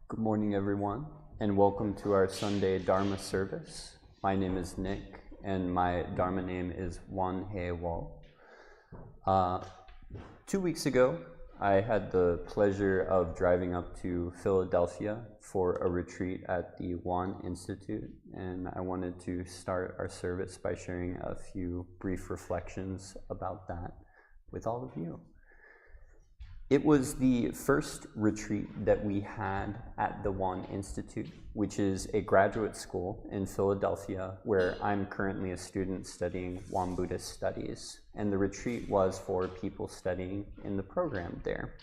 Good morning, everyone, and welcome to our Sunday Dharma service. My name is Nick, and my Dharma name is Won Buddhist. 2 weeks ago, I had the pleasure of driving up to Philadelphia for a retreat at the Won Institute, and I wanted to start our service by sharing a few brief reflections about that with all of you. It was the first retreat that we had at the Won Institute, which is a graduate school in Philadelphia where I'm currently a student studying Won Buddhist studies, and the retreat was for people studying in the program there.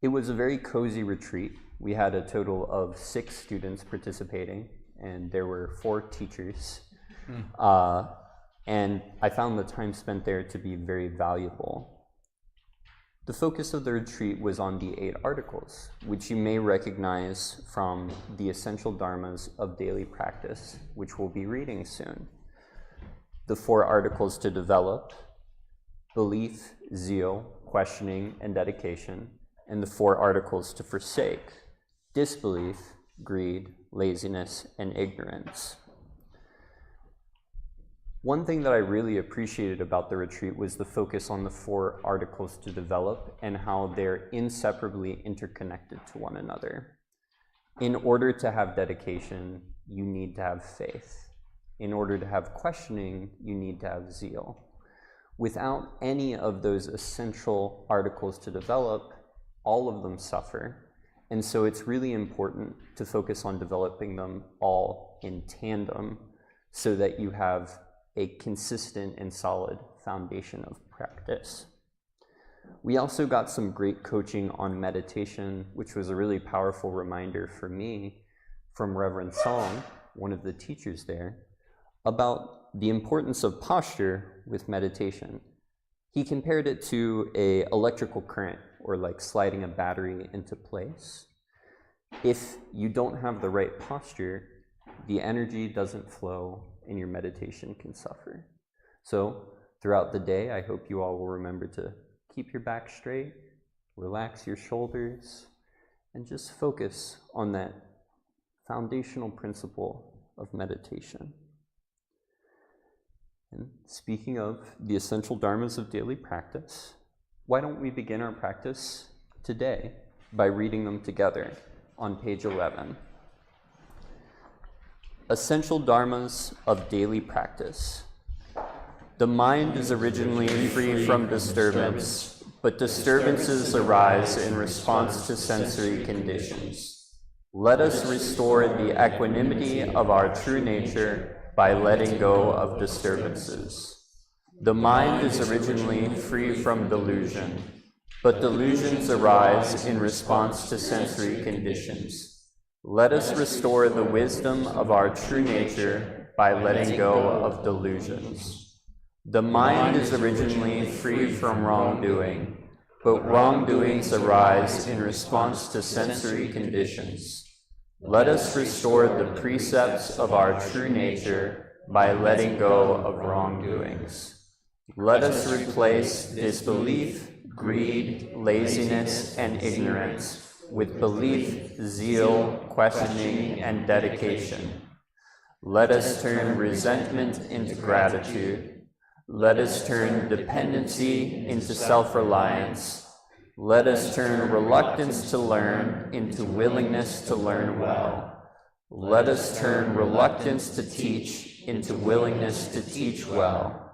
It was a very cozy retreat. We had a total of 6 students participating, and there were 4 teachers. And I found the time spent there to be very valuable. The focus of the retreat was on the 8 articles, which you may recognize from the Essential Dharmas of Daily Practice, which we'll be reading soon. The 4 articles to develop: belief, zeal, questioning, and dedication, and the 4 articles to forsake: disbelief, greed, laziness, and ignorance. One thing that I really appreciated about the retreat was the focus on the 4 articles to develop and how they're inseparably interconnected to one another. In order to have dedication, you need to have faith. In order to have questioning, you need to have zeal. Without any of those essential articles to develop, all of them suffer. And so it's really important to focus on developing them all in tandem so that you have a consistent and solid foundation of practice. We also got some great coaching on meditation, which was a really powerful reminder for me from Reverend Song, one of the teachers there, about the importance of posture with meditation. He compared it to an electrical current, or like sliding a battery into place. If you don't have the right posture, the energy doesn't flow and your meditation can suffer. So throughout the day, I hope you all will remember to keep your back straight, relax your shoulders, and just focus on that foundational principle of meditation. And speaking of the essential dharmas of daily practice, why don't we begin our practice today by reading them together on page 11. Essential Dharmas of Daily Practice. The mind is originally free from disturbance, but disturbances arise in response to sensory conditions. Let us restore the equanimity of our true nature by letting go of disturbances. The mind is originally free from delusion, but delusions arise in response to sensory conditions. Let us restore the wisdom of our true nature by letting go of delusions. The mind is originally free from wrongdoing, but wrongdoings arise in response to sensory conditions. Let us restore the precepts of our true nature by letting go of wrongdoings. Let us replace disbelief, greed, laziness, and ignorance with belief, zeal, questioning, and dedication. Let us turn resentment into gratitude. Let us turn dependency into self-reliance. Let us turn reluctance to learn into willingness to learn well. Let us turn reluctance to teach into willingness to teach well.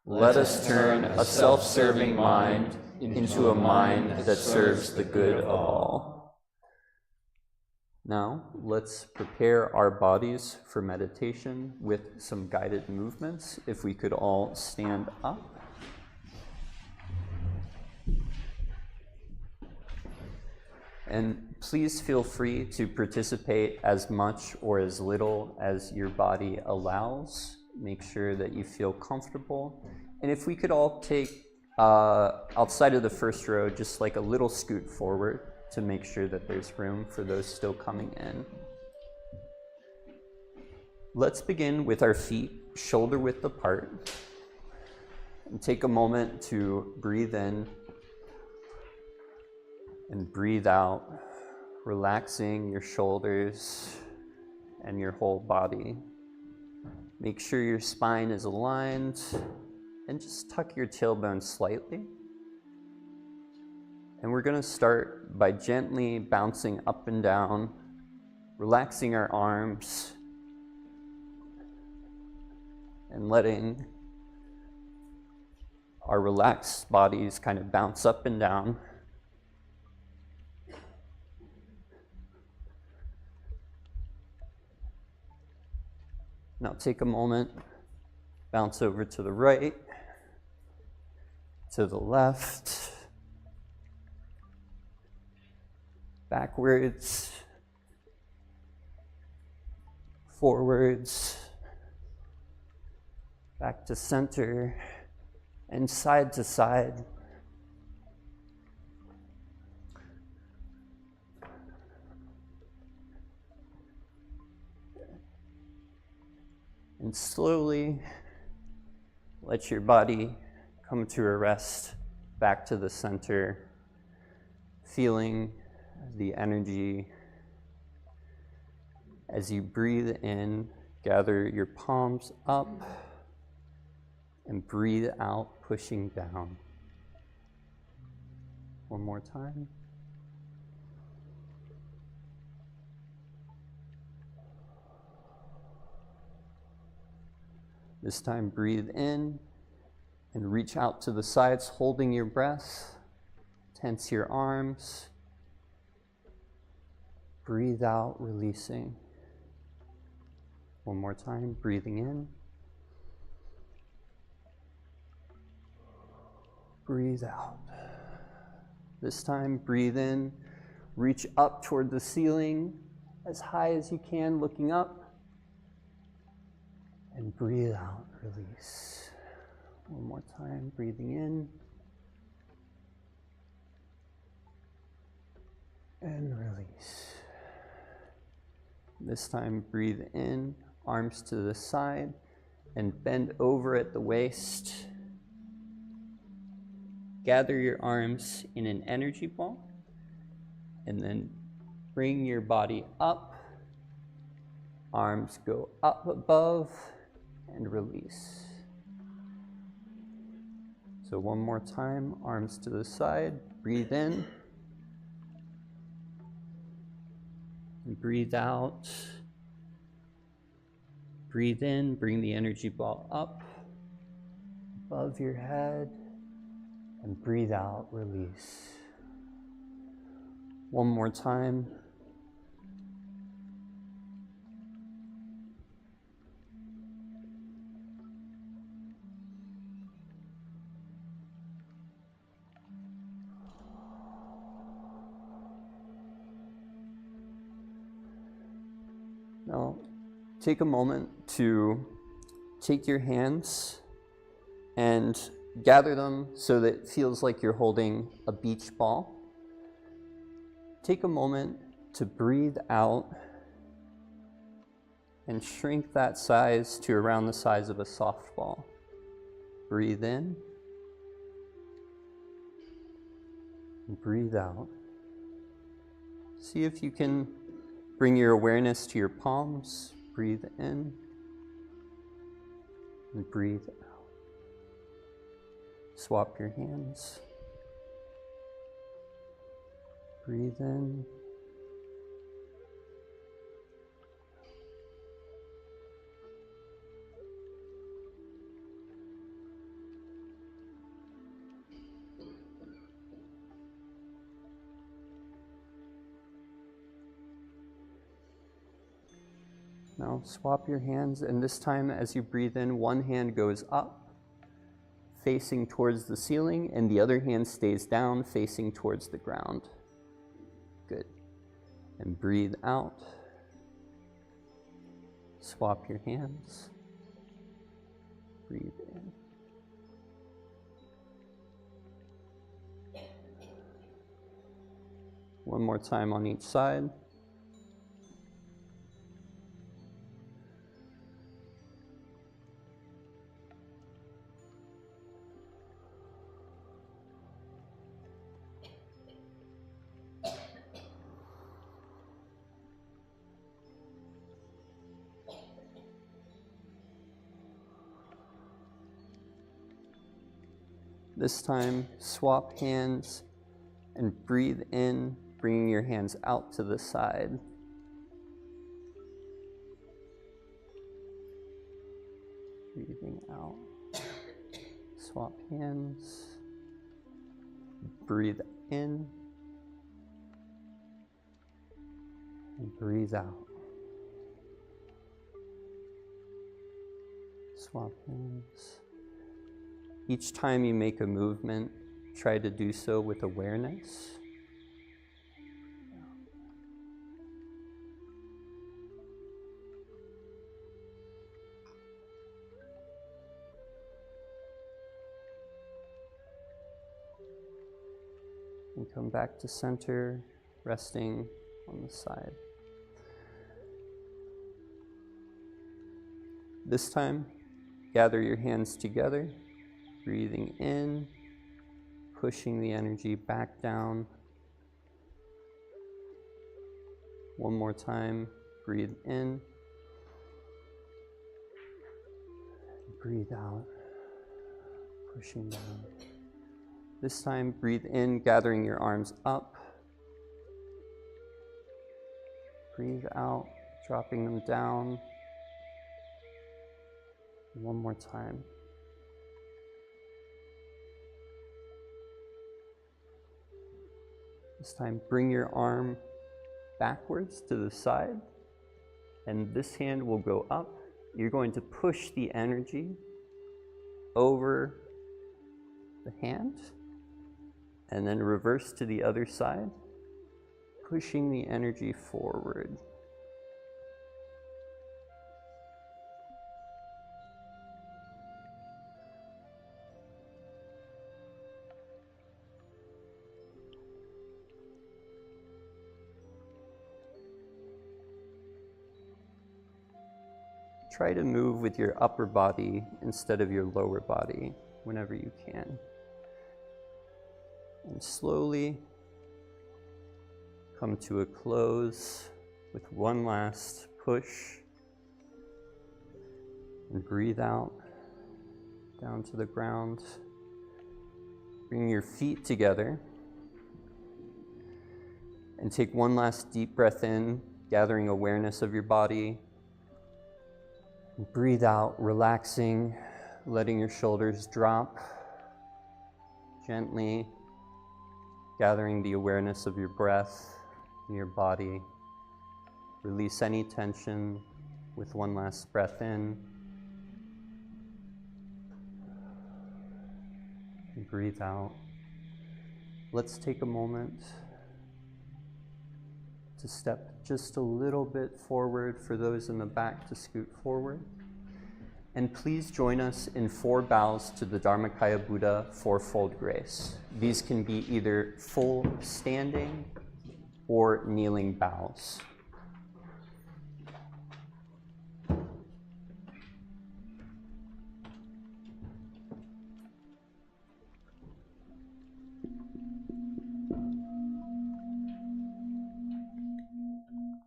Let us turn a self-serving mind into a mind that serves the good of all. Now, let's prepare our bodies for meditation with some guided movements. If we could all stand up. And please feel free to participate as much or as little as your body allows. Make sure that you feel comfortable. And if we could all take, outside of the first row, just like a little scoot forward to make sure that there's room for those still coming in. Let's begin with our feet shoulder width apart. And take a moment to breathe in and breathe out relaxing your shoulders and your whole body. Make sure your spine is aligned and just tuck your tailbone slightly. And we're going to start by gently bouncing up and down, relaxing our arms, and letting our relaxed bodies kind of bounce up and down. Now take a moment, bounce over to the right, to the left, backwards, forwards, back to center, and side to side. And slowly let your body come to a rest back to the center, feeling the energy. As you breathe in, gather your palms up and breathe out, pushing down. One more time. This time, breathe in and reach out to the sides, holding your breath. Tense your arms. Breathe out, releasing. One more time, breathing in. Breathe out. This time, breathe in. Reach up toward the ceiling as high as you can, looking up. And breathe out, release. One more time, breathing in. And release. This time, breathe in, arms to the side, and bend over at the waist. Gather your arms in an energy ball, and then bring your body up. Arms go up above, and release. So one more time, arms to the side, breathe in, and breathe out. Breathe in, bring the energy ball up, above your head, and breathe out, release. One more time. Now, take a moment to take your hands and gather them so that it feels like you're holding a beach ball. Take a moment to breathe out and shrink that size to around the size of a softball. Breathe in and breathe out. See if you can bring your awareness to your palms. Breathe in and breathe out. Swap your hands. Breathe in. Now swap your hands, and this time as you breathe in, one hand goes up, facing towards the ceiling, and the other hand stays down, facing towards the ground. Good. And breathe out. Swap your hands. Breathe in. One more time on each side. This time, swap hands and breathe in, bringing your hands out to the side. Breathing out. Swap hands. Breathe in. And breathe out. Swap hands. Each time you make a movement, try to do so with awareness. And come back to center, resting on the side. This time, gather your hands together, breathing in, pushing the energy back down. One more time, breathe in, breathe out, pushing down. This time, breathe in, gathering your arms up. Breathe out, dropping them down. One more time. This time, bring your arm backwards to the side, and this hand will go up. You're going to push the energy over the hand, and then reverse to the other side, pushing the energy forward. Try to move with your upper body instead of your lower body whenever you can. And slowly come to a close with one last push. And breathe out, down to the ground. Bring your feet together. And take one last deep breath in, gathering awareness of your body. Breathe out, relaxing, letting your shoulders drop gently, gathering the awareness of your breath in your body. Release any tension with one last breath in. And breathe out. Let's take a moment to step just a little bit forward for those in the back to scoot forward. And please join us in 4 bows to the Dharmakaya Buddha Fourfold Grace. These can be either full standing or kneeling bows.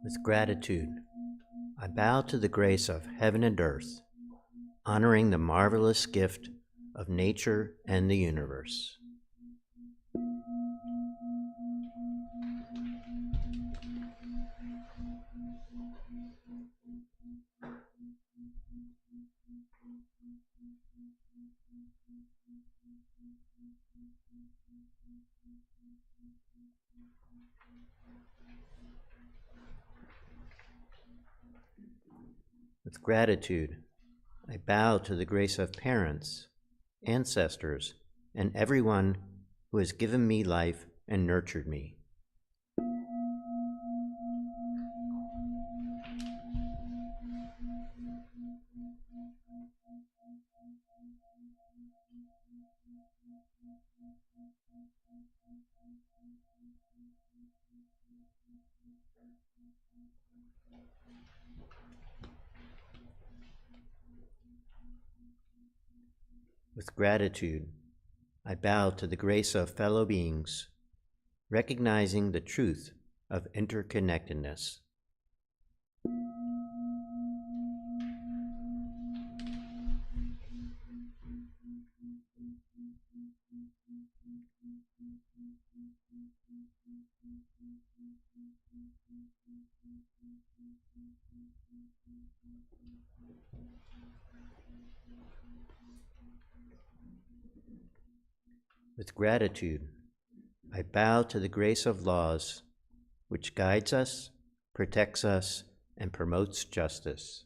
With gratitude, I bow to the grace of heaven and earth, honoring the marvelous gift of nature and the universe. With gratitude, I bow to the grace of parents, ancestors, and everyone who has given me life and nurtured me. With gratitude, I bow to the grace of fellow beings, recognizing the truth of interconnectedness. With gratitude, I bow to the grace of laws which guides us, protects us, and promotes justice.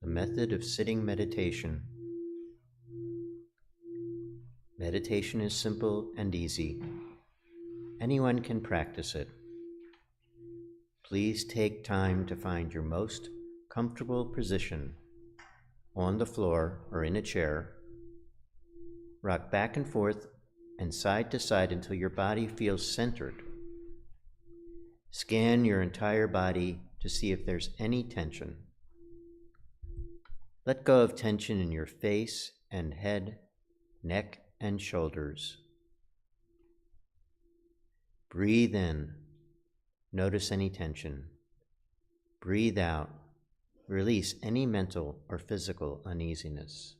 The method of sitting meditation. Meditation is simple and easy. Anyone can practice it. Please take time to find your most comfortable position on the floor or in a chair. Rock back and forth and side to side until your body feels centered. Scan your entire body to see if there's any tension. Let go of tension in your face and head, neck and shoulders. Breathe in. Notice any tension. Breathe out. Release any mental or physical uneasiness.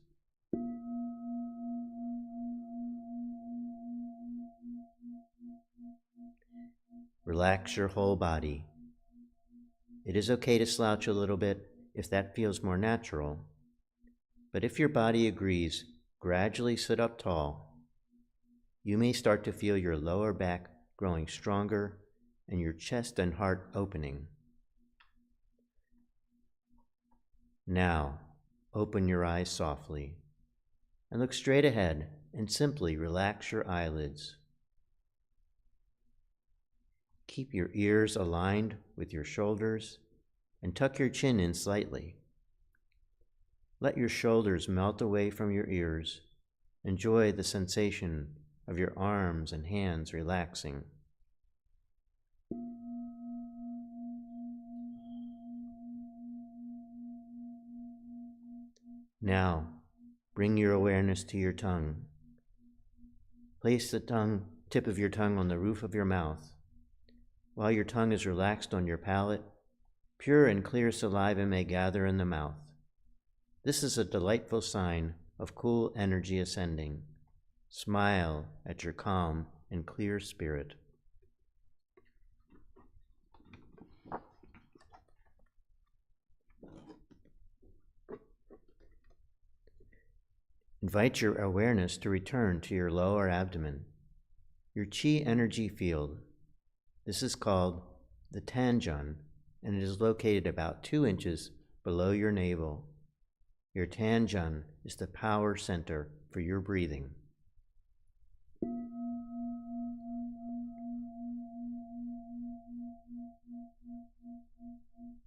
Relax your whole body. It is okay to slouch a little bit if that feels more natural, but if your body agrees, gradually sit up tall. You may start to feel your lower back growing stronger and your chest and heart opening. Now, open your eyes softly and look straight ahead and simply relax your eyelids. Keep your ears aligned with your shoulders and tuck your chin in slightly. Let your shoulders melt away from your ears. Enjoy the sensation of your arms and hands relaxing. Now, bring your awareness to your tongue. Place the tip of your tongue on the roof of your mouth. While your tongue is relaxed on your palate, pure and clear saliva may gather in the mouth. This is a delightful sign of cool energy ascending. Smile at your calm and clear spirit. Invite your awareness to return to your lower abdomen, your Qi energy field. This is called the Tanjun, and it is located about 2 inches below your navel. Your Tanjun is the power center for your breathing.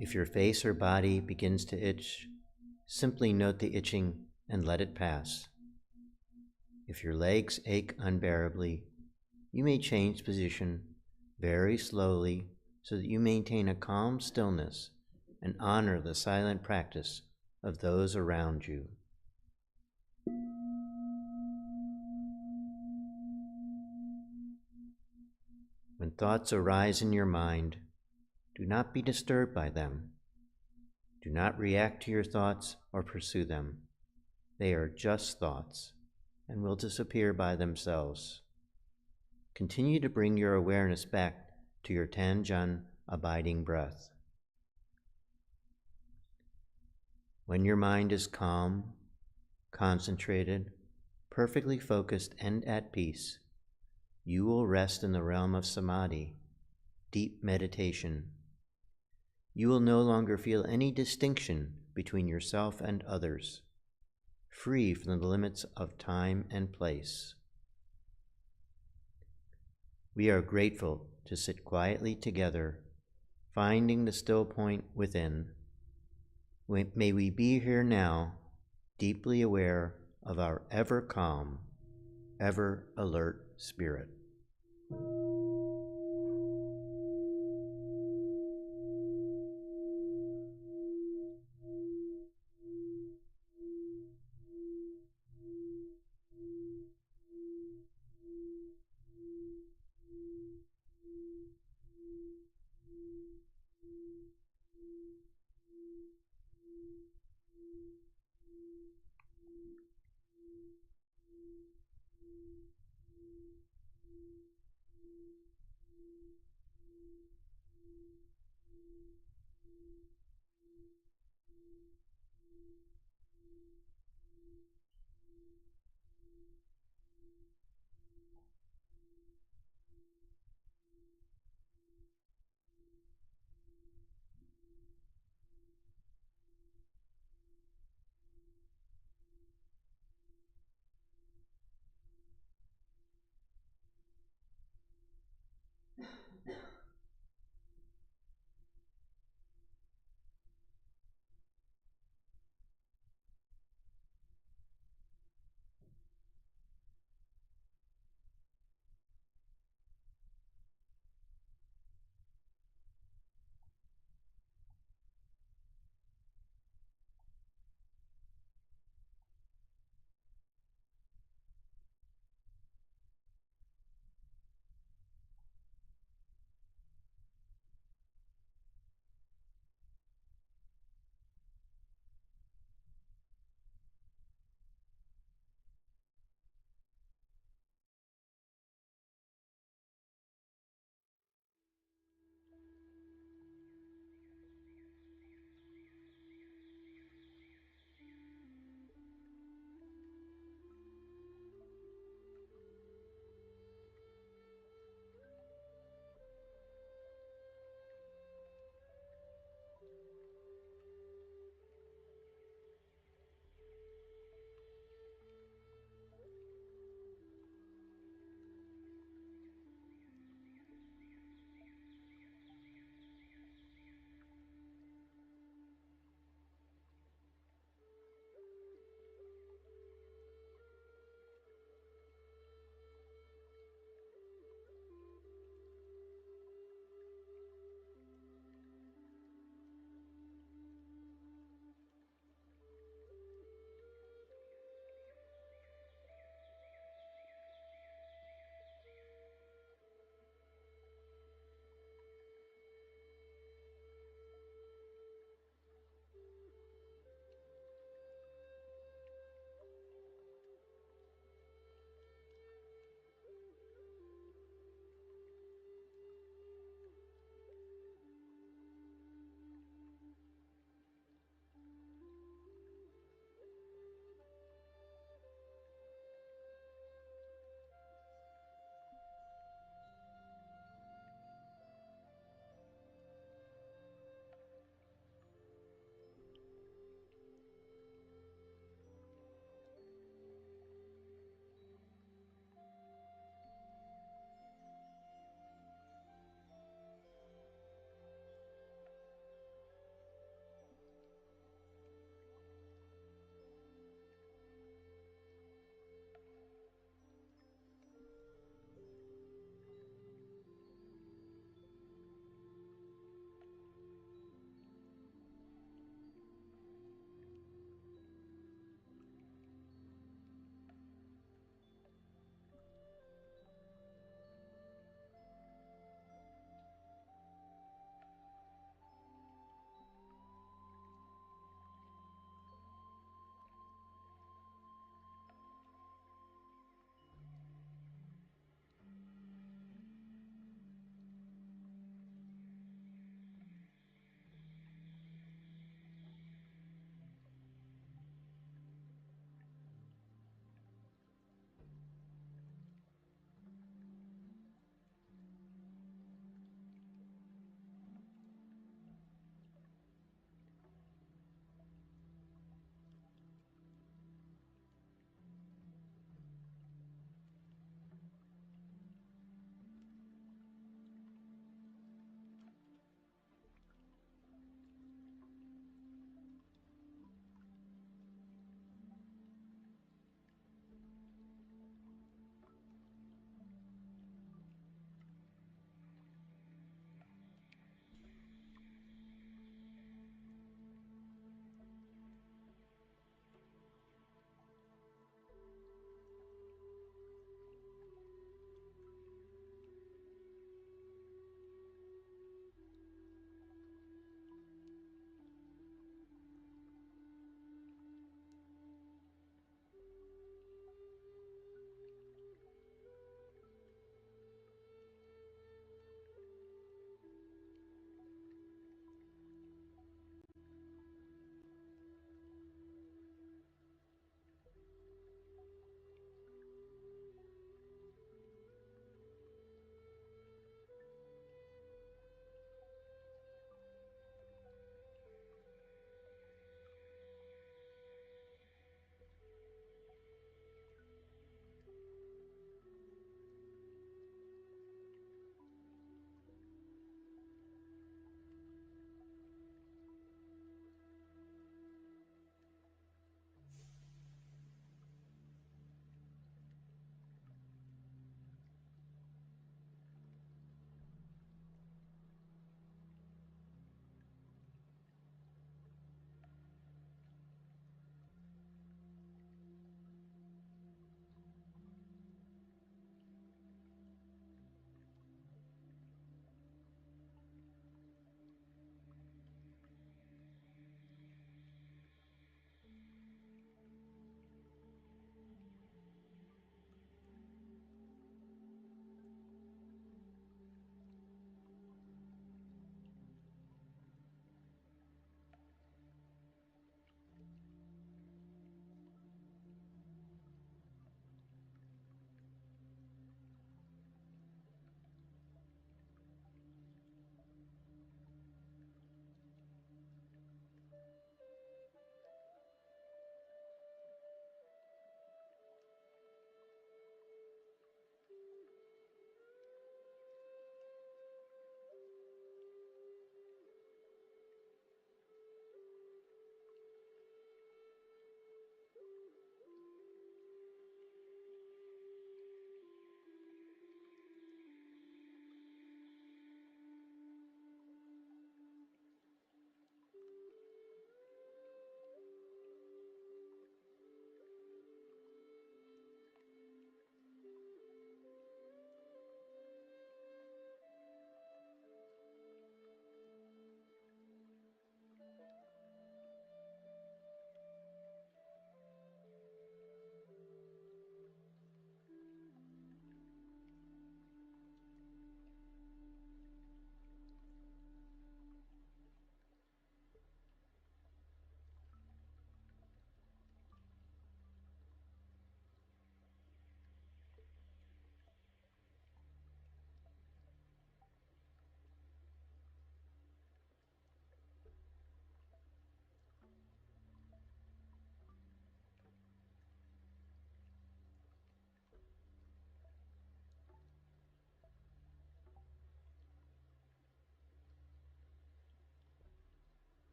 If your face or body begins to itch, simply note the itching and let it pass. If your legs ache unbearably, you may change position very slowly so that you maintain a calm stillness and honor the silent practice of those around you. When thoughts arise in your mind, do not be disturbed by them. Do not react to your thoughts or pursue them. They are just thoughts and will disappear by themselves. Continue to bring your awareness back to your Tanjan abiding breath. When your mind is calm, concentrated, perfectly focused, and at peace, you will rest in the realm of samadhi, deep meditation. You will no longer feel any distinction between yourself and others, free from the limits of time and place. We are grateful to sit quietly together, finding the still point within. May we be here now, deeply aware of our ever calm, ever alert spirit.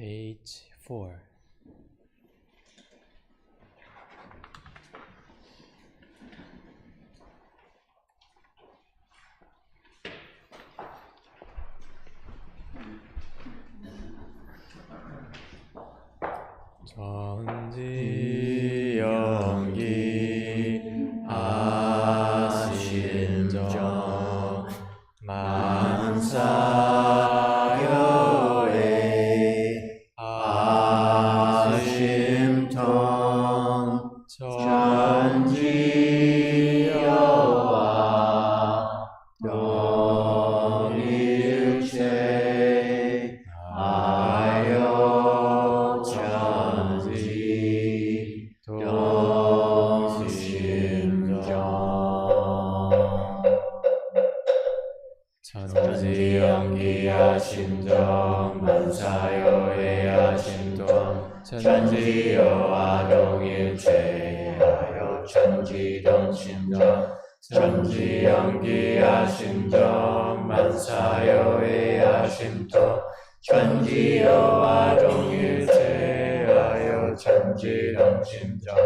page 4. 전지연기 아심정 만사교의 아심통 전지여와 동일체 아여 전지 동심정 전지연기야심정 만사여의야심동 전지여아동일체하여 전지동심정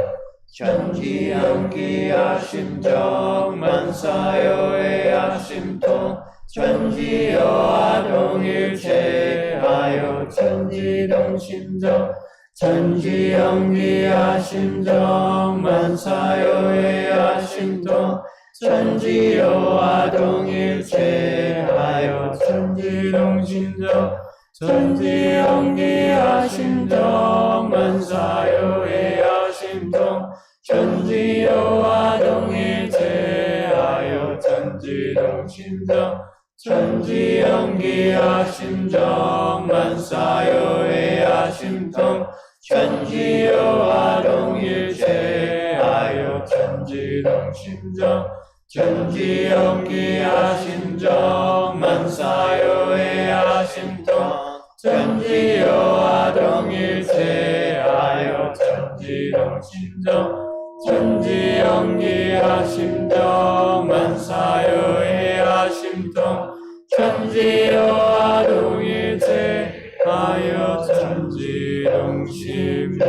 전지연기야심정 만사여의야심동 전지여아동일체하여 전지동심정 전지연기야심정 만사여의야심동 전지여아동일체하여 전지동심정 전지연기야심정 만사여의야심동 전지여아동일체하여 전지동심정 전지연기야심정 만사여의야심동 전지여아동일체하여 전지동심정 전지연기야심정 만사여의야심동 전지여아동일체하여 전지동심정 전지연기야심정 만사여의야심동 전지여아동일체하여 전지동심정 전지연기야심정 만사여의야심동 전지여아동일체하여 전지동심정.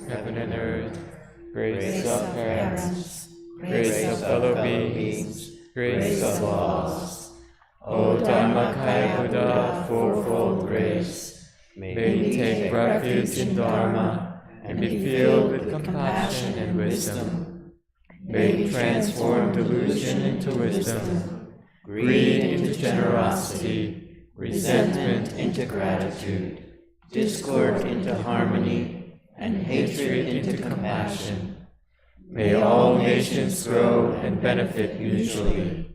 Heaven and earth, grace of parents, grace of fellow beings, grace of laws. O Dharmakaya Buddha, fourfold grace, may you take refuge in Dharma and be filled with compassion and wisdom. May you transform delusion into wisdom, greed into generosity, resentment into gratitude, discord into harmony, and hatred into compassion. May all nations grow and benefit mutually.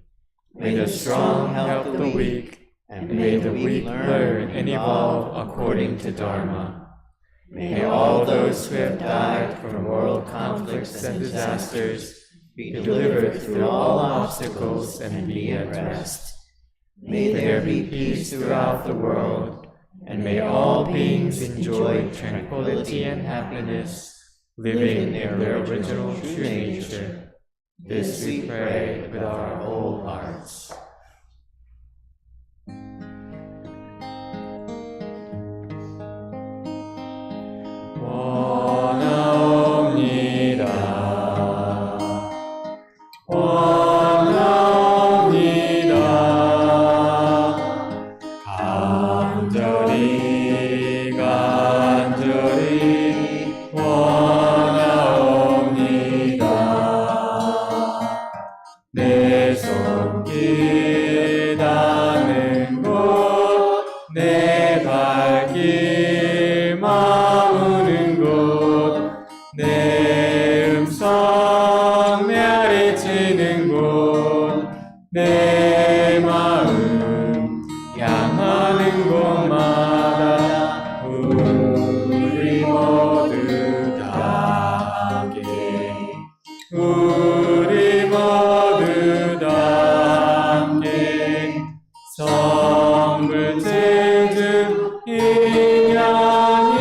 May the strong help the weak, and may the weak learn and evolve according to Dharma. May all those who have died from world conflicts and disasters be delivered through all obstacles and be at rest. May there be peace throughout the world, and may all beings enjoy tranquility and happiness, living in their original true nature. This we pray with our whole hearts. 원하옵니다. 원하옵니다. 간절히 간절히 원하옵니다. 내 손길 닿는 곳, 내 발길 머무는 곳, 내 음성 메아리치는 곳, 내 마음 향하는 곳마다 우리 모두 다 함께, 우리 모두 다 함께 성불 증증 인연이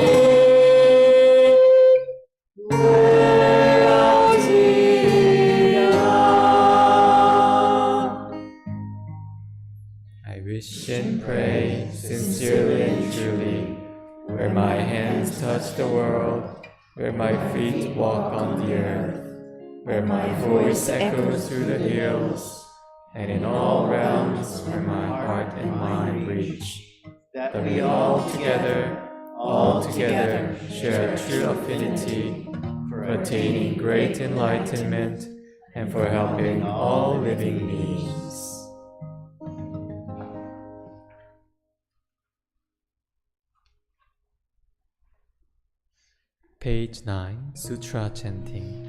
meditation pray sincerely and truly, where my hands touch the world, where my feet walk on the earth, where my voice echoes through the hills, and in all realms where my heart and mind reach, that we all together share true affinity for attaining great enlightenment and for helping all living beings. Page 9, Sutra Chanting.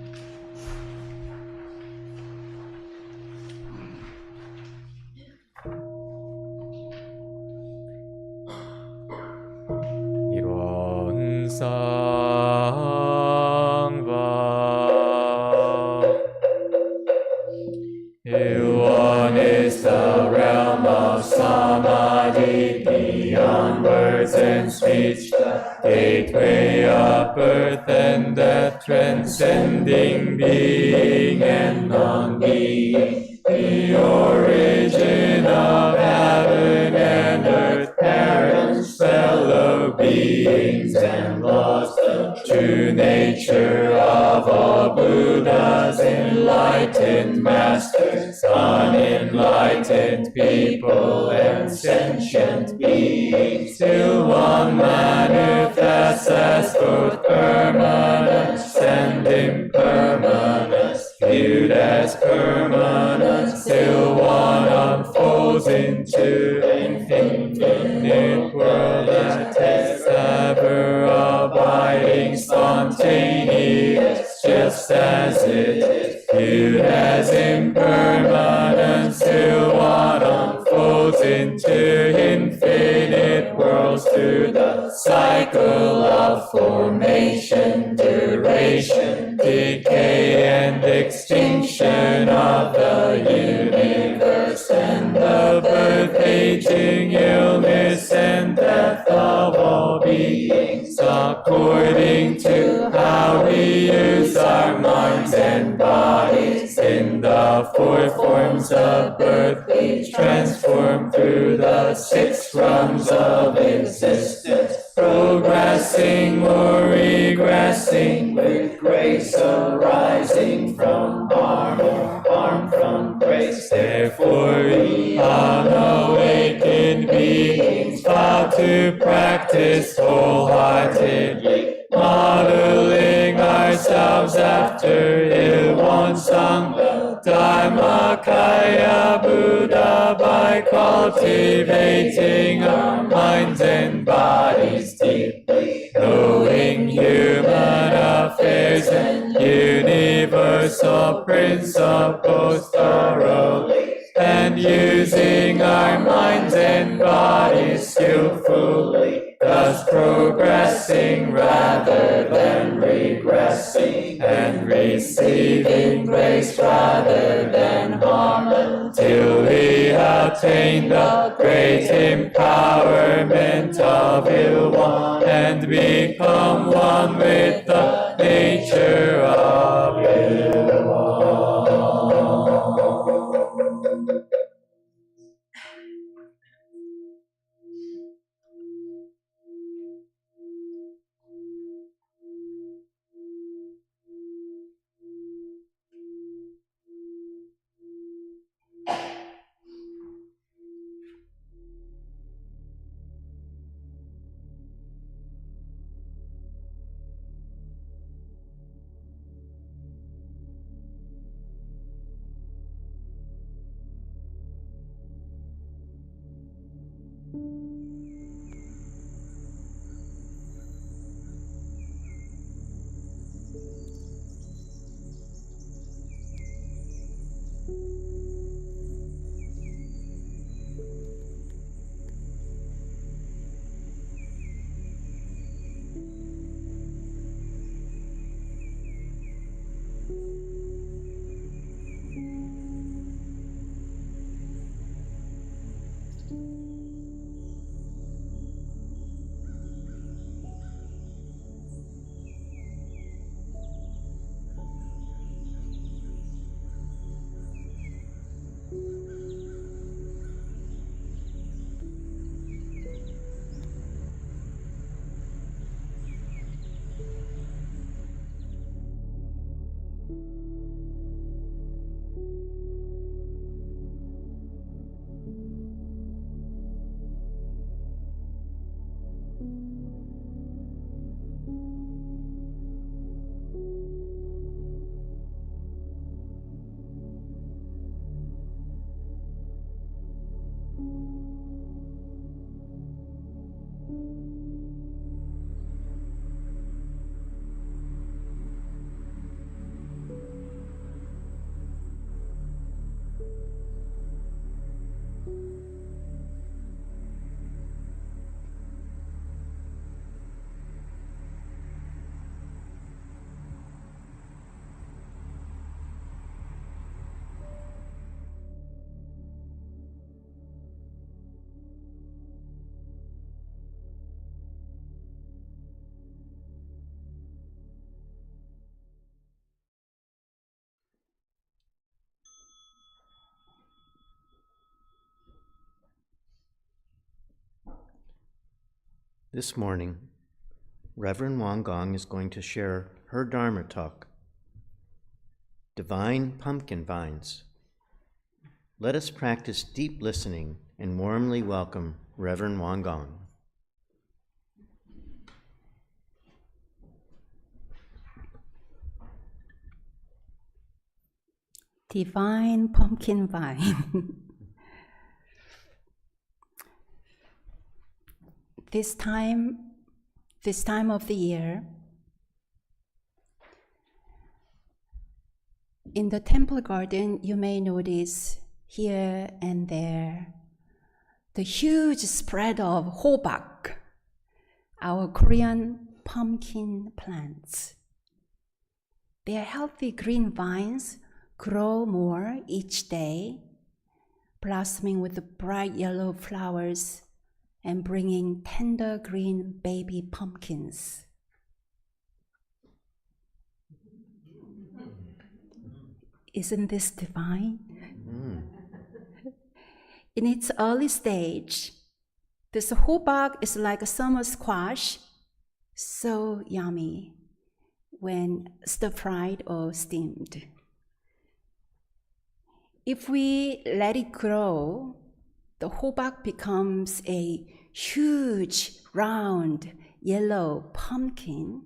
One is the realm of samadhi, beyond words and speech, the gateway of birth and death, transcending being and non-being, the origin of heaven and earth, parents, fellow beings, and laws, the true nature of all Buddhas, enlightened masters, unenlightened people, and sentient beings, till one manifests as both permanence and impermanence, viewed as permanence, till one unfolds into infinite world that is ever abiding, spontaneous, just as it is, viewed as impermanence, till one unfolds into infinite worlds through the cycle of formation, duration, decay, and extinction of the universe, and the birth, aging, illness, and death of all beings, according to how we use our minds and bodies. In the four forms of birth, we transform through the six rungs of existence, progressing or regressing, with grace arising from harm or harm from grace. Therefore we unawakened beings vow to practice wholeheartedly, modeling ourselves after Won Sangha Dharmakaya Buddha, by cultivating our minds and bodies deeply, knowing human affairs and universal principles thoroughly, and using our minds and bodies skillfully, thus progressing rather than regressing, and receiving grace rather than harm, until we attain the great empowerment of One and become one with the nature of One. This morning, Reverend Won Gong is going to share her Dharma Talk, Divine Pumpkin Vines. Let us practice deep listening and warmly welcome Reverend Won Gong. Divine pumpkin vine. This time of the year, in the temple garden, you may notice here and there the huge spread of hobak, our Korean pumpkin plants. Their healthy green vines grow more each day, blossoming with bright yellow flowers and bringing tender green baby pumpkins. Isn't this divine? In its early stage, this hobak is like a summer squash, so yummy when stir-fried or steamed. If we let it grow, the hobak becomes a huge, round, yellow pumpkin,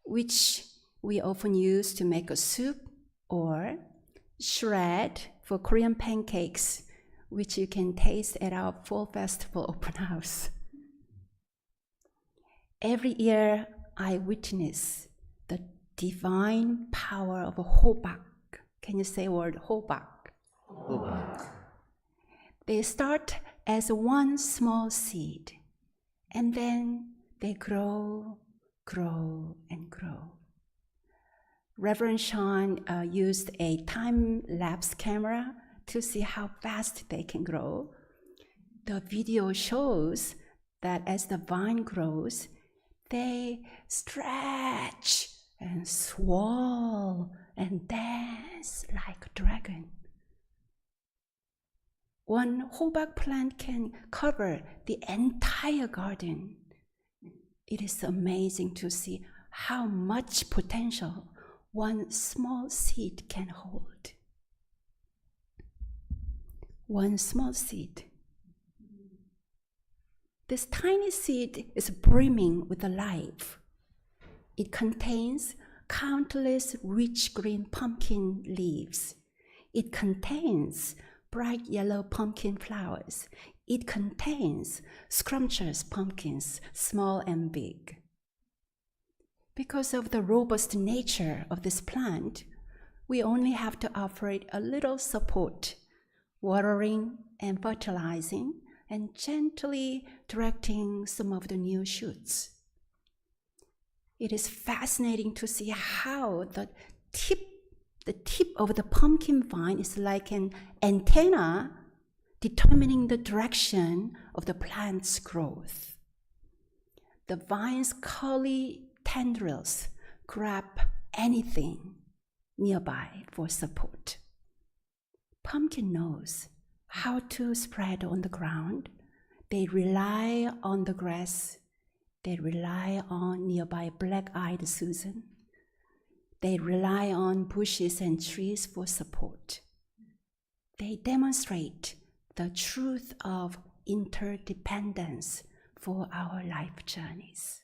which we often use to make a soup or shred for Korean pancakes, which you can taste at our Fall Festival open house. Every year, I witness the divine power of a hobak. Can you say the word hobak? Hobak. They start as one small seed, and then they grow, and grow. Reverend Sean used a time-lapse camera to see how fast they can grow. The video shows that as the vine grows, they stretch and swirl and dance like a dragon. One hobak plant can cover the entire garden. It is amazing to see how much potential one small seed can hold. One small seed. This tiny seed is brimming with life. It contains countless rich green pumpkin leaves. It contains bright yellow pumpkin flowers. It contains scrumptious pumpkins, small and big. Because of the robust nature of this plant, we only have to offer it a little support, watering and fertilizing, and gently directing some of the new shoots. It is fascinating to see how the tip of the pumpkin vine is like an antenna determining the direction of the plant's growth. The vine's curly tendrils grab anything nearby for support. Pumpkin knows how to spread on the ground. They rely on the grass. They rely on nearby black-eyed Susan. They rely on bushes and trees for support. They demonstrate the truth of interdependence for our life journeys.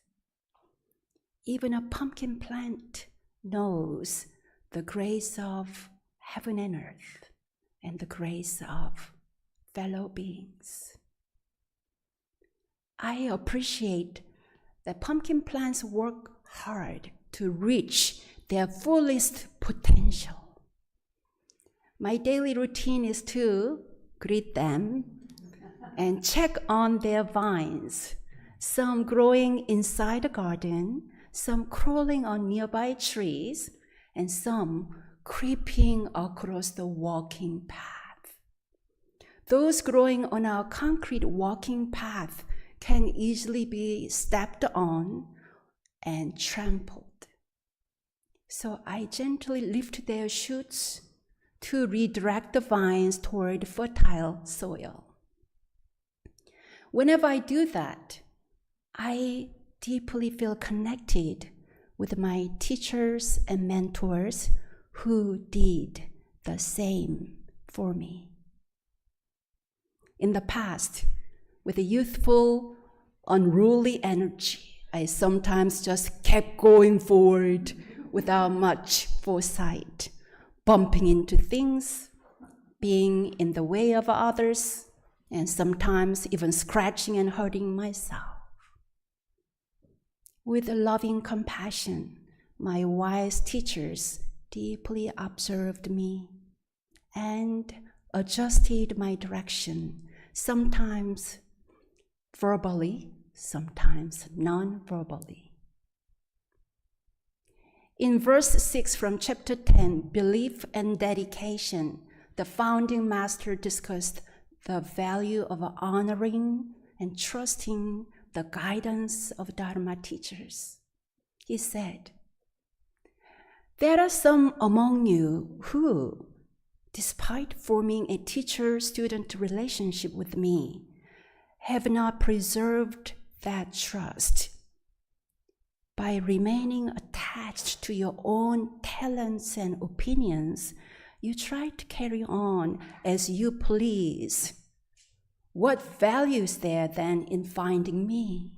Even a pumpkin plant knows the grace of heaven and earth and the grace of fellow beings. I appreciate that pumpkin plants work hard to reach their fullest potential. My daily routine is to greet them and check on their vines, some growing inside the garden, some crawling on nearby trees, and some creeping across the walking path. Those growing on our concrete walking path can easily be stepped on and trampled. So I gently lift their shoots to redirect the vines toward fertile soil. Whenever I do that, I deeply feel connected with my teachers and mentors who did the same for me. In the past, with a youthful, unruly energy, I sometimes just kept going forward without much foresight, bumping into things, being in the way of others, and sometimes even scratching and hurting myself. With loving compassion, my wise teachers deeply observed me and adjusted my direction, sometimes verbally, sometimes non-verbally. In verse 6 from chapter 10, Belief and Dedication, the founding master discussed the value of honoring and trusting the guidance of Dharma teachers. He said, "There are some among you who, despite forming a teacher-student relationship with me, have not preserved that trust. By remaining attached to your own talents and opinions, you try to carry on as you please. What value is there then in finding me?"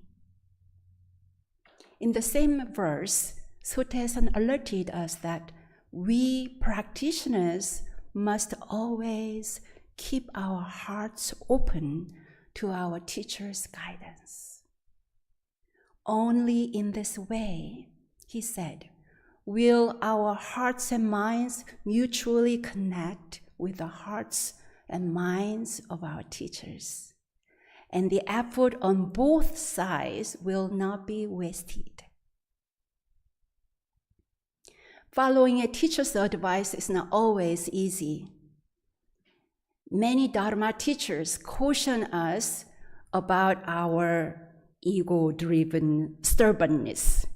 In the same verse, Sotaesan alerted us that we practitioners must always keep our hearts open to our teacher's guidance. Only in this way, he said, will our hearts and minds mutually connect with the hearts and minds of our teachers, and the effort on both sides will not be wasted. Following a teacher's advice is not always easy. Many Dharma teachers caution us about our ego-driven stubbornness.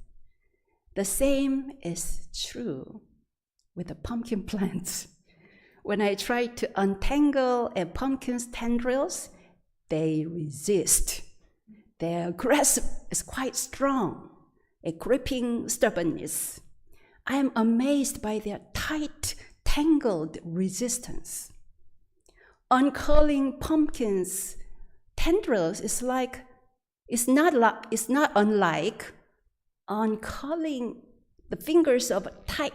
The same is true with the pumpkin plants. When I try to untangle a pumpkin's tendrils, they resist. Their grasp is quite strong, a gripping stubbornness. I am amazed by their tight, tangled resistance. Uncurling pumpkins' tendrils is not unlike uncurling the fingers of a tight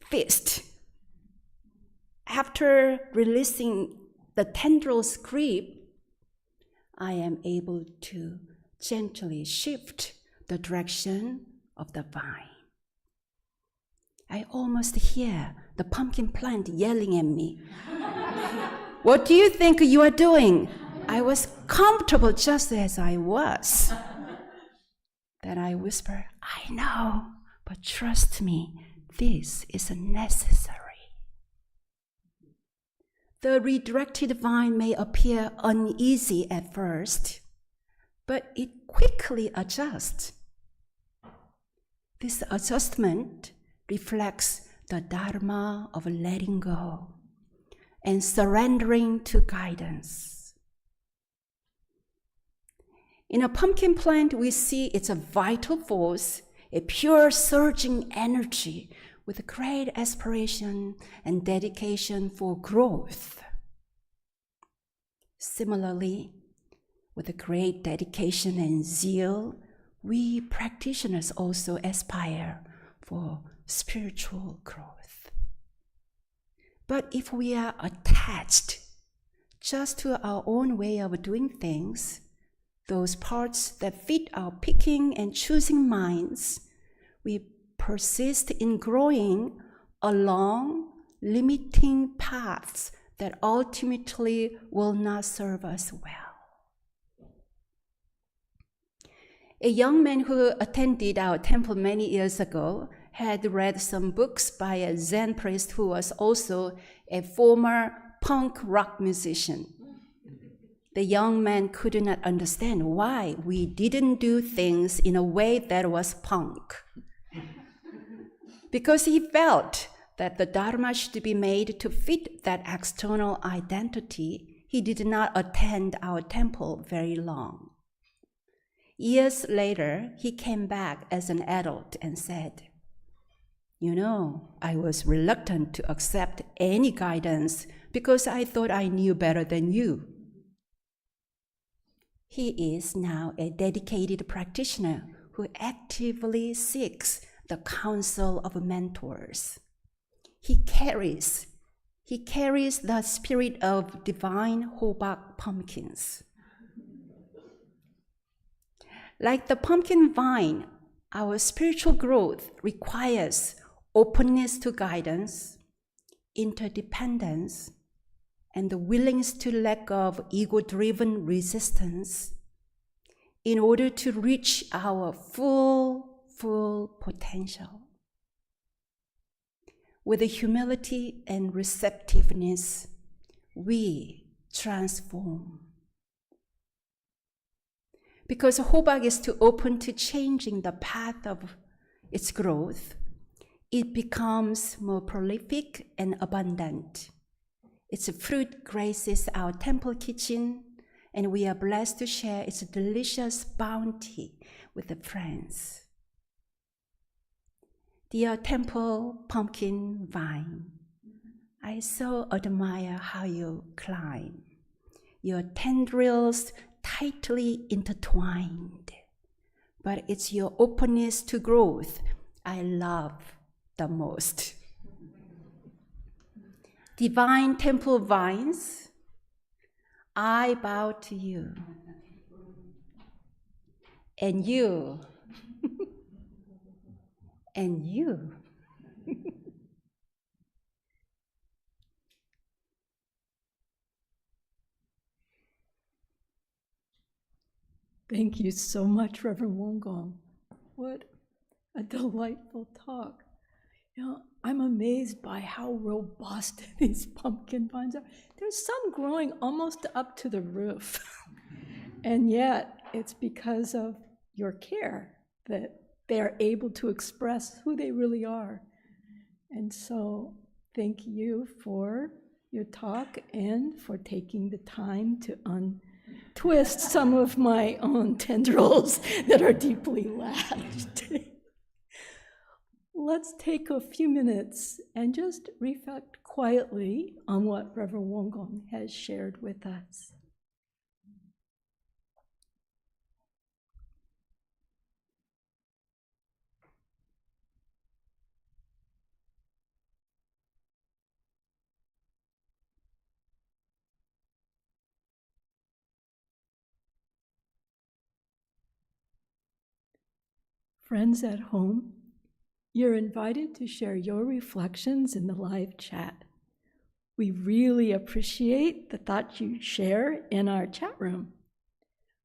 fist. After releasing the tendrils' grip, I am able to gently shift the direction of the vine. I almost hear the pumpkin plant yelling at me. "What do you think you are doing?" I was comfortable just as I was. Then I whisper, "I know, but trust me, this is necessary." The redirected vine may appear uneasy at first, but it quickly adjusts. This adjustment reflects the Dharma of letting go and surrendering to guidance. In a pumpkin plant, we see it's a vital force, a pure surging energy with a great aspiration and dedication for growth. Similarly, with a great dedication and zeal, we practitioners also aspire for spiritual growth. But if we are attached just to our own way of doing things, those parts that fit our picking and choosing minds, we persist in growing along limiting paths that ultimately will not serve us well. A young man who attended our temple many years ago had read some books by a Zen priest who was also a former punk rock musician. The young man could not understand why we didn't do things in a way that was punk. Because he felt that the Dharma should be made to fit that external identity, he did not attend our temple very long. Years later, he came back as an adult and said, "You know, I was reluctant to accept any guidance because I thought I knew better than you." He is now a dedicated practitioner who actively seeks the counsel of mentors. He carries the spirit of divine hobak pumpkins. Like the pumpkin vine, our spiritual growth requires openness to guidance, interdependence, and the willingness to let go of ego-driven resistance in order to reach our full potential. With the humility and receptiveness, we transform. Because hobak is too open to changing the path of its growth, it becomes more prolific and abundant. Its fruit graces our temple kitchen, and we are blessed to share its delicious bounty with the friends. Dear temple pumpkin vine, I so admire how you climb, your tendrils tightly intertwined. But it's your openness to growth I love the most. Divine temple vines, I bow to you. And you. And you. Thank you so much, Reverend Won. What a delightful talk. You know, I'm amazed by how robust these pumpkin vines are. There's some growing almost up to the roof. And yet, it's because of your care that they're able to express who they really are. And so, thank you for your talk and for taking the time to untwist some of my own tendrils that are deeply lashed. Let's take a few minutes and just reflect quietly on what Reverend Won has shared with us. Friends at home, you're invited to share your reflections in the live chat. We really appreciate the thoughts you share in our chat room.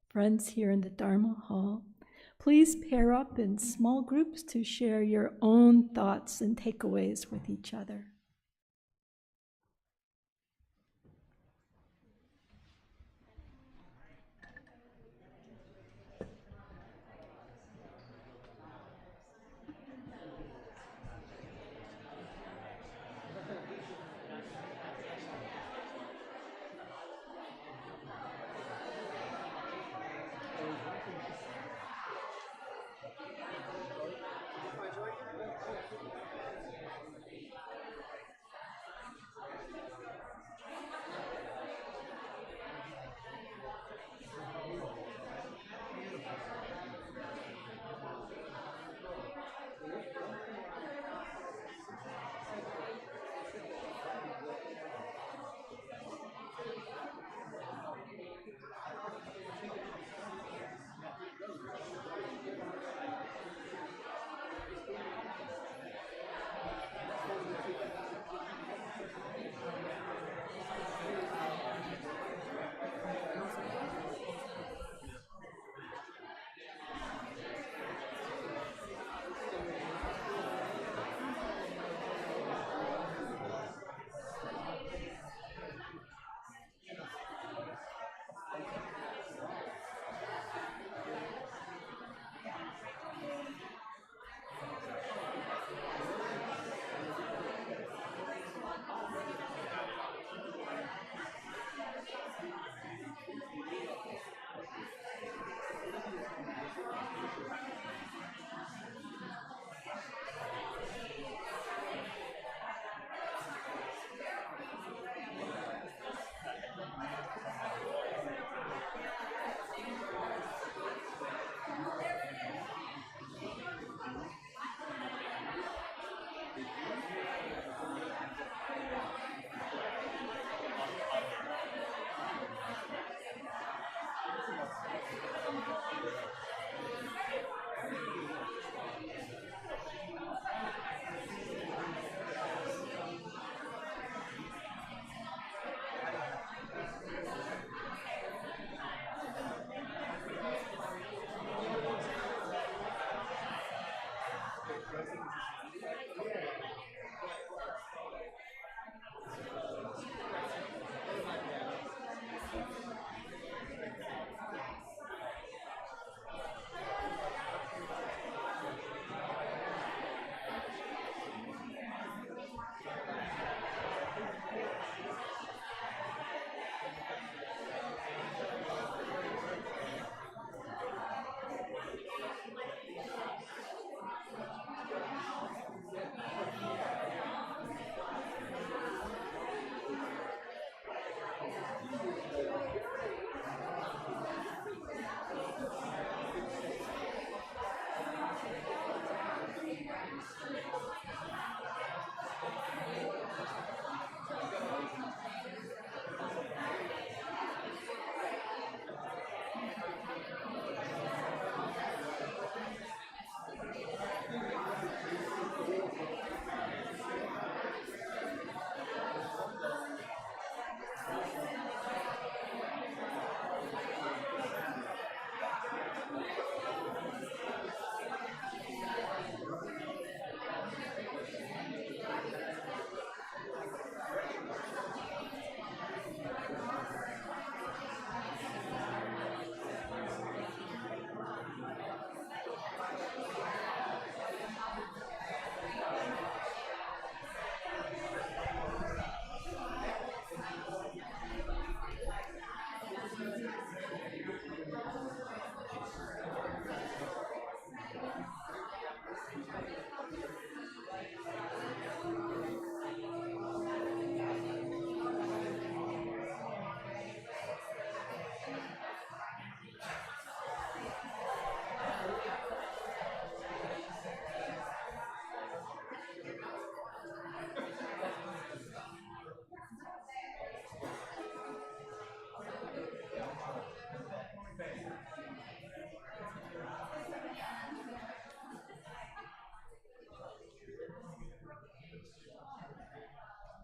Friends here in the Dharma Hall, please pair up in small groups to share your own thoughts and takeaways with each other.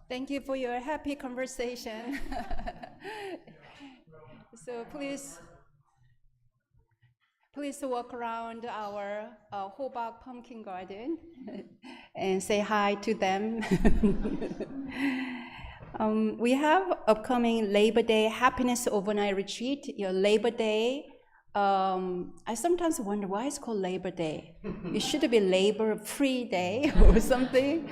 Thank you for your happy conversation. So please walk around our Hobart pumpkin garden and say hi to them. We have upcoming Labor Day Happiness Overnight Retreat. Your Labor Day. I sometimes wonder why it's called Labor Day. It should be Labor-Free Day or something.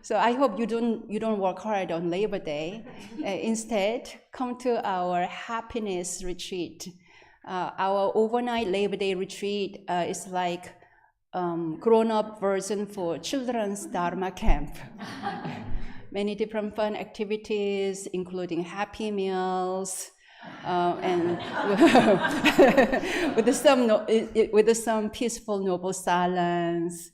So I hope you don't work hard on Labor Day. Instead, come to our Happiness Retreat. Our overnight Labor Day retreat is like grown-up version for children's Dharma camp. Many different fun activities, including happy meals, and with some peaceful noble silence,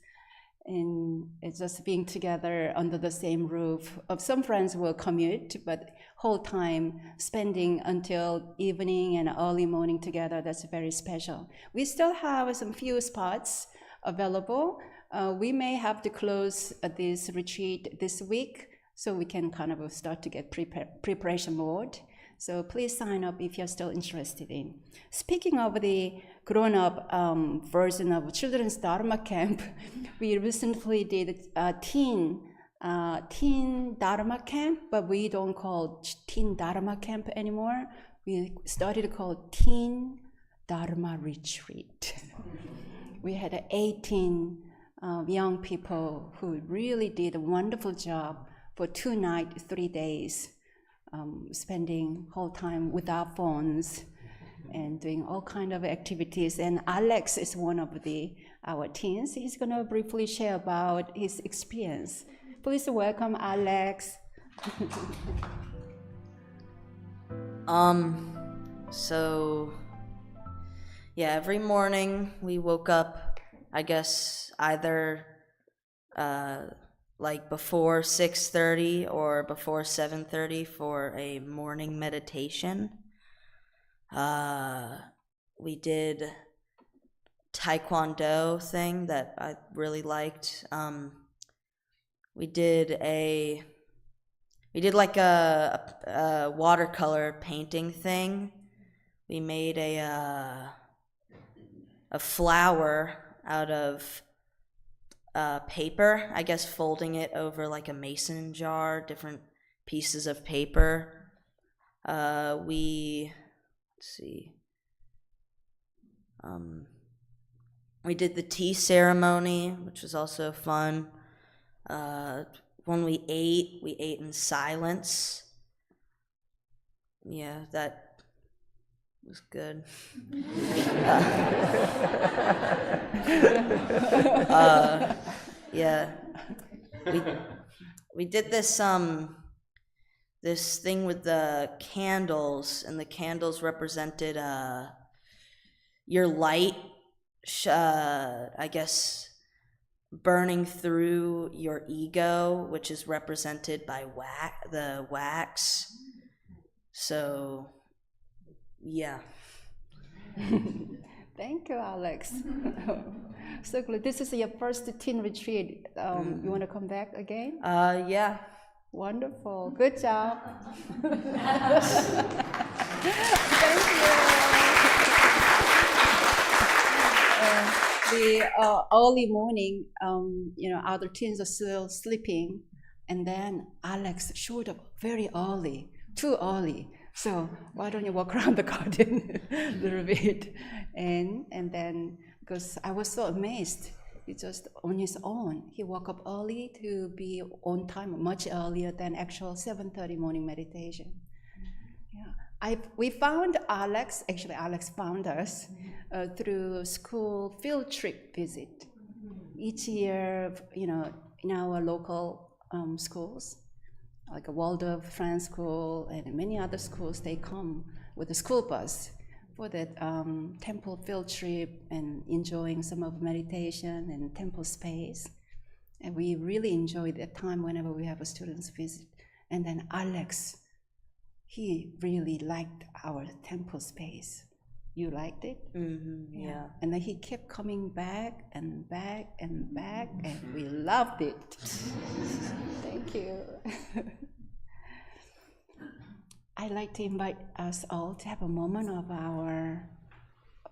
and it's just being together under the same roof. Some friends will commute, but whole time spending until evening and early morning together, that's very special. We still have some few spots available. We may have to close this retreat this week, so we can kind of start to get preparation mode. So please sign up if you're still interested in. Speaking of the grown-up version of Children's Dharma Camp, we recently did a teen Dharma Camp, but we don't call Teen Dharma Camp anymore. We started to call Teen Dharma Retreat. We had 18 young people who really did a wonderful job for 2 nights, 3 days. Spending whole time without phones and doing all kind of activities. And Alex is one of our teens. He's gonna briefly share about his experience. Please welcome Alex. So yeah, every morning we woke up, I guess either like before 6:30 or before 7:30 for a morning meditation. we did Taekwondo thing that I really liked. We did like a watercolor painting thing. We made a flower out of paper, I guess, folding it over like a mason jar, different pieces of paper. We did the tea ceremony, which was also fun. When we ate in silence. Yeah, that was good. Yeah, we did this this thing with the candles, and the candles represented your light, I guess, burning through your ego, which is represented by the wax. So, yeah. Thank you, Alex. So good. This is your first teen retreat. You want to come back again? Yeah. Wonderful. Good job. Thank you. The early morning, other teens are still sleeping, and then Alex showed up very early, too early. So why don't you walk around the garden a little bit? And then, because I was so amazed, he just on his own, he woke up early to be on time, much earlier than actual 7:30 morning meditation. Yeah, we found Alex. Actually, Alex found us through school field trip visit. Each year, in our local schools, like a Waldorf Friends School and many other schools, they come with a school bus for that temple field trip and enjoying some of meditation and temple space. And we really enjoy that time whenever we have a student's visit. And then Alex, he really liked our temple space. You liked it? Mm-hmm, yeah. And then he kept coming back and back and back, and we loved it. Thank you. I'd like to invite us all to have a moment of our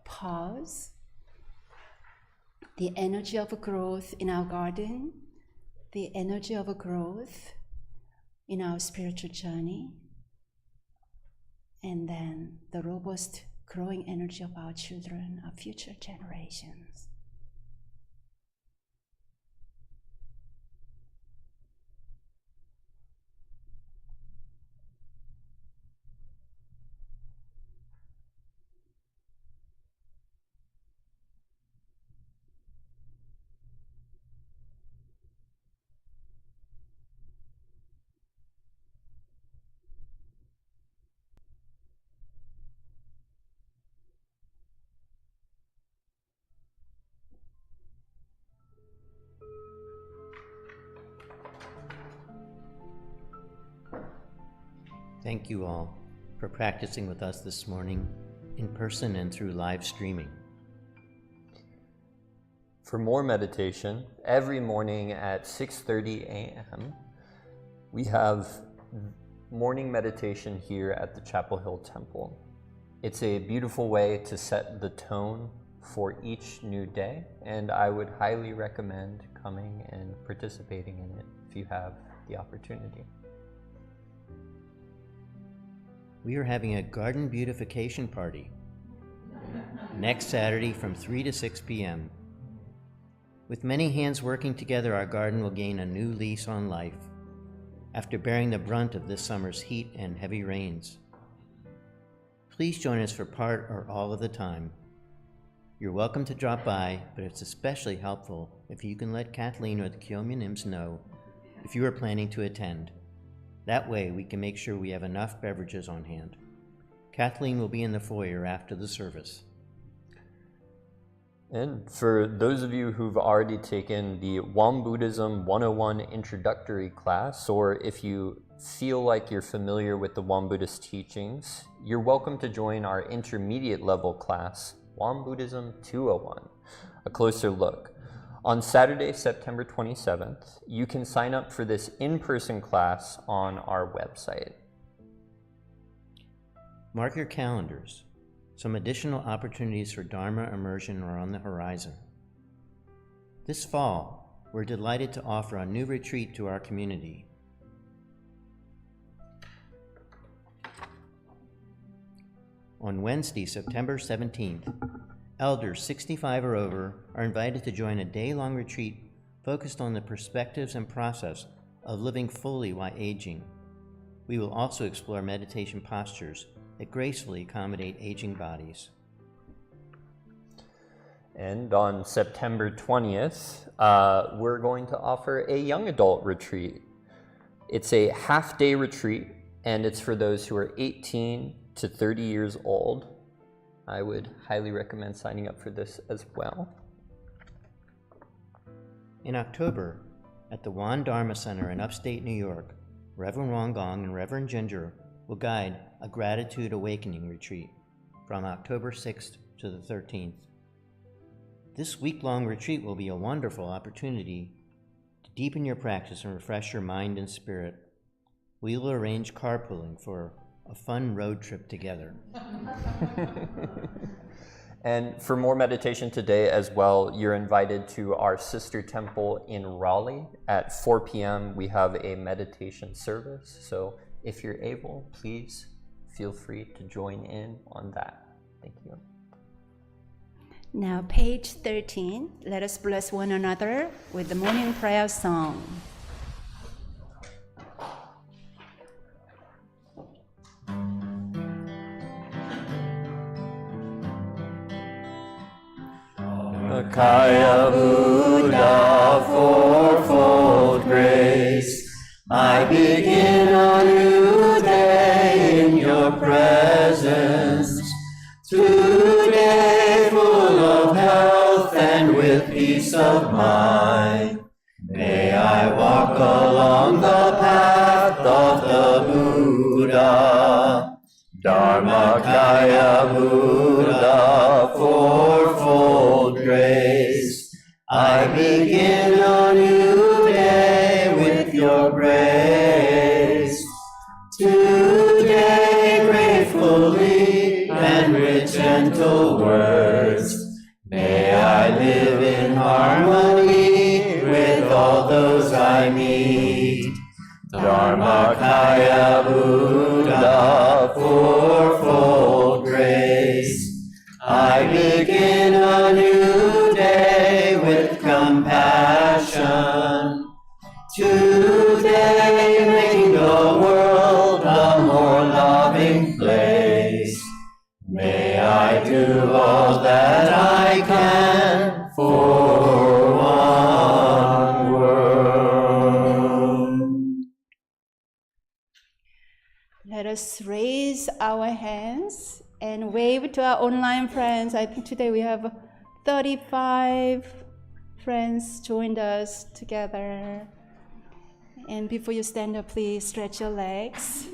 pause. The energy of growth in our garden, the energy of growth in our spiritual journey, and then the robust growing energy of our children, our future generations. Thank you all for practicing with us this morning in person and through live streaming. For more meditation, every morning at 6:30 a.m., we have morning meditation here at the Chapel Hill Temple. It's a beautiful way to set the tone for each new day, and I would highly recommend coming and participating in it if you have the opportunity. We are having a garden beautification party next Saturday from 3 to 6 p.m. With many hands working together, our garden will gain a new lease on life after bearing the brunt of this summer's heat and heavy rains. Please join us for part or all of the time. You're welcome to drop by, but it's especially helpful if you can let Kathleen or the Kyomin-ims know if you are planning to attend. That way we can make sure we have enough beverages on hand. Kathleen will be in the foyer after the service. And for those of you who've already taken the Won Buddhism 101 introductory class, or if you feel like you're familiar with the Won Buddhist teachings, you're welcome to join our intermediate level class, Won Buddhism 201, a closer look. On Saturday, September 27th, you can sign up for this in-person class on our website. Mark your calendars. Some additional opportunities for Dharma immersion are on the horizon. This fall, we're delighted to offer a new retreat to our community. On Wednesday, September 17th, elders 65 or over are invited to join a day-long retreat focused on the perspectives and process of living fully while aging. We will also explore meditation postures that gracefully accommodate aging bodies. And on September 20th, we're going to offer a young adult retreat. It's a half-day retreat, and it's for those who are 18 to 30 years old. I would highly recommend signing up for this as well. In October, at the Won Dharma Center in upstate New York, Reverend Won Gong and Reverend Ginger will guide a Gratitude Awakening retreat from October 6th to the 13th. This week-long retreat will be a wonderful opportunity to deepen your practice and refresh your mind and spirit. We will arrange carpooling for a fun road trip together. And for more meditation today as well, you're invited to our sister temple in Raleigh. At 4 p.m. we have a meditation service, so if you're able, please feel free to join in on that. Thank you. Now, page 13, let us bless one another with the morning prayer song. Kaya Buddha, fourfold grace, I begin a new day in your presence. Today full of health and with peace of mind, may I walk along the path of the Buddha. Dharmakaya Buddha, fourfold grace, I begin a new day with your grace. Today gratefully and with gentle words, may I live in harmony with all those I meet. Dharmakaya Buddha, fourfold grace, I begin a new day with compassion. Today making the world a more loving place. May I do all that I can for one world. Let us raise our hands and wave to our online friends. I think today we have 35 friends joined us together. And before you stand up, please stretch your legs.